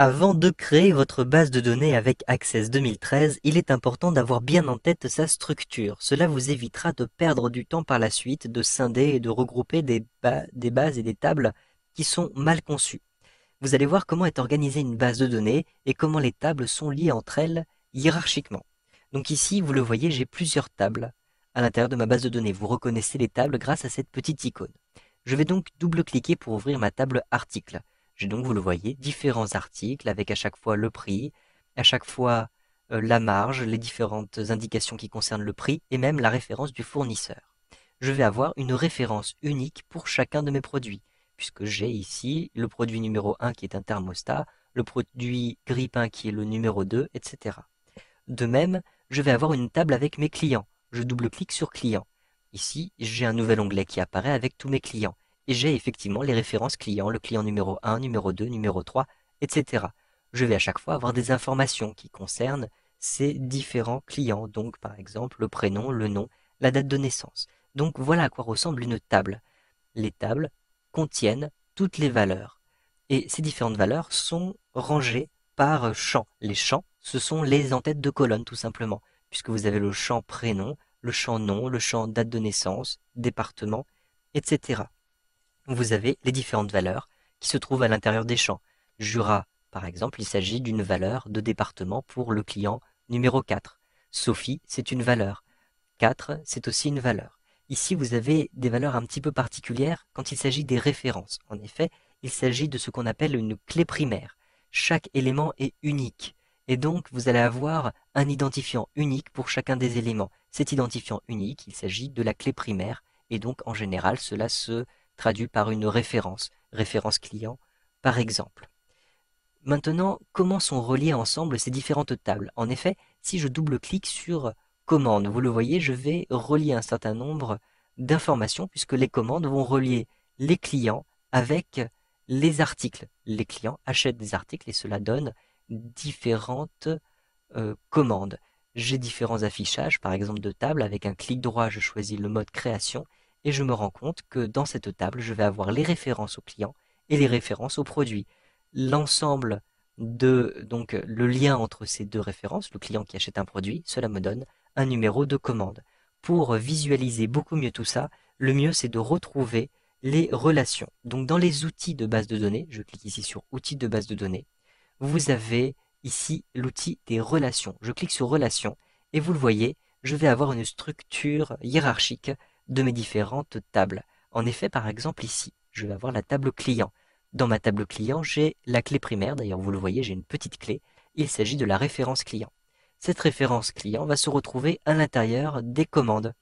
Avant de créer votre base de données avec Access 2013, il est important d'avoir bien en tête sa structure. Cela vous évitera de perdre du temps par la suite, de scinder et de regrouper des bases et des tables qui sont mal conçues. Vous allez voir comment est organisée une base de données et comment les tables sont liées entre elles hiérarchiquement. Donc ici, vous le voyez, j'ai plusieurs tables à l'intérieur de ma base de données. Vous reconnaissez les tables grâce à cette petite icône. Je vais donc double-cliquer pour ouvrir ma table article. J'ai donc, vous le voyez, différents articles avec à chaque fois le prix, à chaque fois la marge, les différentes indications qui concernent le prix et même la référence du fournisseur. Je vais avoir une référence unique pour chacun de mes produits, puisque j'ai ici le produit numéro 1 qui est un thermostat, le produit grille-pain qui est le numéro 2, etc. De même, je vais avoir une table avec mes clients. Je double-clique sur clients. Ici, j'ai un nouvel onglet qui apparaît avec tous mes clients. Et j'ai effectivement les références clients, le client numéro 1, numéro 2, numéro 3, etc. Je vais à chaque fois avoir des informations qui concernent ces différents clients. Donc, par exemple, le prénom, le nom, la date de naissance. Donc, voilà à quoi ressemble une table. Les tables contiennent toutes les valeurs. Et ces différentes valeurs sont rangées par champ. Les champs, ce sont les en-têtes de colonne, tout simplement, puisque vous avez le champ prénom, le champ nom, le champ date de naissance, département, etc. Vous avez les différentes valeurs qui se trouvent à l'intérieur des champs. Jura, par exemple, il s'agit d'une valeur de département pour le client numéro 4. Sophie, c'est une valeur. 4, c'est aussi une valeur. Ici, vous avez des valeurs un petit peu particulières quand il s'agit des références. En effet, il s'agit de ce qu'on appelle une clé primaire. Chaque élément est unique. Et donc, vous allez avoir un identifiant unique pour chacun des éléments. Cet identifiant unique, il s'agit de la clé primaire. Et donc, en général, cela se traduit par une référence. Référence client, par exemple. Maintenant, comment sont reliées ensemble ces différentes tables? En effet, si je double-clique sur commande, vous le voyez, je vais relier un certain nombre d'informations puisque les commandes vont relier les clients avec les articles. Les clients achètent des articles et cela donne différentes commandes. J'ai différents affichages, par exemple de tables. Avec un clic droit, je choisis le mode création et je me rends compte que dans cette table, je vais avoir les références aux clients et les références aux produits. L'ensemble de donc le lien entre ces deux références, le client qui achète un produit, cela me donne un numéro de commande. Pour visualiser beaucoup mieux tout ça, le mieux c'est de retrouver les relations. Donc dans les outils de base de données, je clique ici sur outils de base de données, vous avez ici l'outil des relations. Je clique sur relations et vous le voyez, je vais avoir une structure hiérarchique de mes différentes tables. En effet, par exemple ici, je vais avoir la table client. Dans ma table client, j'ai la clé primaire, d'ailleurs vous le voyez, j'ai une petite clé. Il s'agit de la référence client. Cette référence client va se retrouver à l'intérieur des commandes.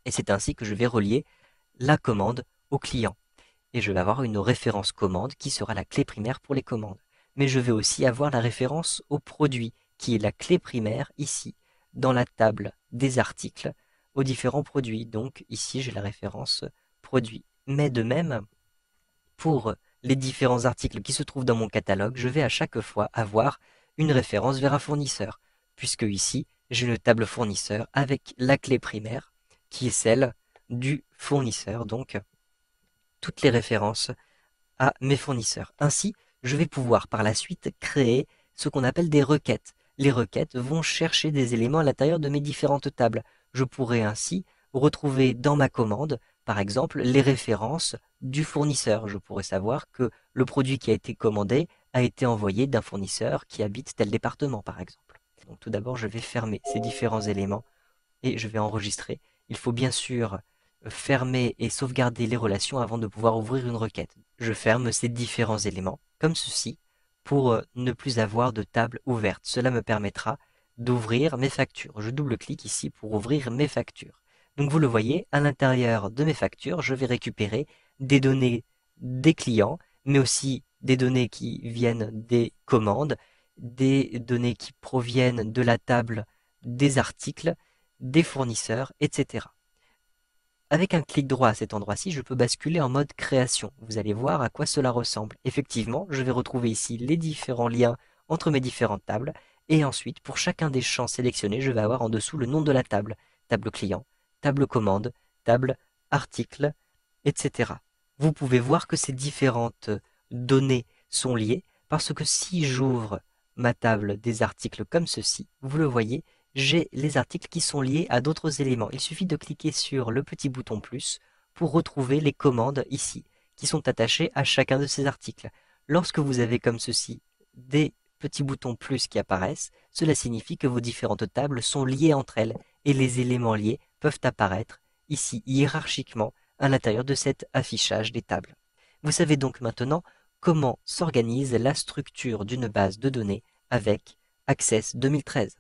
Et c'est ainsi que je vais relier la commande au client. Et je vais avoir une référence commande qui sera la clé primaire pour les commandes. Mais je vais aussi avoir la référence au produit, qui est la clé primaire ici, dans la table des articles, aux différents produits. Donc ici, j'ai la référence produit. Mais de même, pour les différents articles qui se trouvent dans mon catalogue, je vais à chaque fois avoir une référence vers un fournisseur, puisque ici, j'ai une table fournisseur avec la clé primaire, qui est celle du fournisseur, donc toutes les références à mes fournisseurs. Ainsi, je vais pouvoir par la suite créer ce qu'on appelle des requêtes. Les requêtes vont chercher des éléments à l'intérieur de mes différentes tables. Je pourrais ainsi retrouver dans ma commande, par exemple, les références du fournisseur. Je pourrais savoir que le produit qui a été commandé a été envoyé d'un fournisseur qui habite tel département, par exemple. Donc tout d'abord, je vais fermer ces différents éléments et je vais enregistrer. Il faut bien sûr fermer et sauvegarder les relations avant de pouvoir ouvrir une requête. Je ferme ces différents éléments, comme ceci, pour ne plus avoir de table ouverte. Cela me permettra d'ouvrir mes factures. Je double-clique ici pour ouvrir mes factures. Donc vous le voyez, à l'intérieur de mes factures, je vais récupérer des données des clients, mais aussi des données qui viennent des commandes, des données qui proviennent de la table des articles, des fournisseurs, etc. Avec un clic droit à cet endroit-ci, je peux basculer en mode création. Vous allez voir à quoi cela ressemble. Effectivement, je vais retrouver ici les différents liens entre mes différentes tables. Et ensuite, pour chacun des champs sélectionnés, je vais avoir en dessous le nom de la table. Table client, table commande, table article, etc. Vous pouvez voir que ces différentes données sont liées Parce que si j'ouvre ma table des articles comme ceci, vous le voyez, j'ai les articles qui sont liés à d'autres éléments. Il suffit de cliquer sur le petit bouton plus pour retrouver les commandes ici, qui sont attachées à chacun de ces articles. Lorsque vous avez comme ceci des petits boutons plus qui apparaissent, cela signifie que vos différentes tables sont liées entre elles et les éléments liés peuvent apparaître ici hiérarchiquement à l'intérieur de cet affichage des tables. Vous savez donc maintenant comment s'organise la structure d'une base de données avec Access 2013.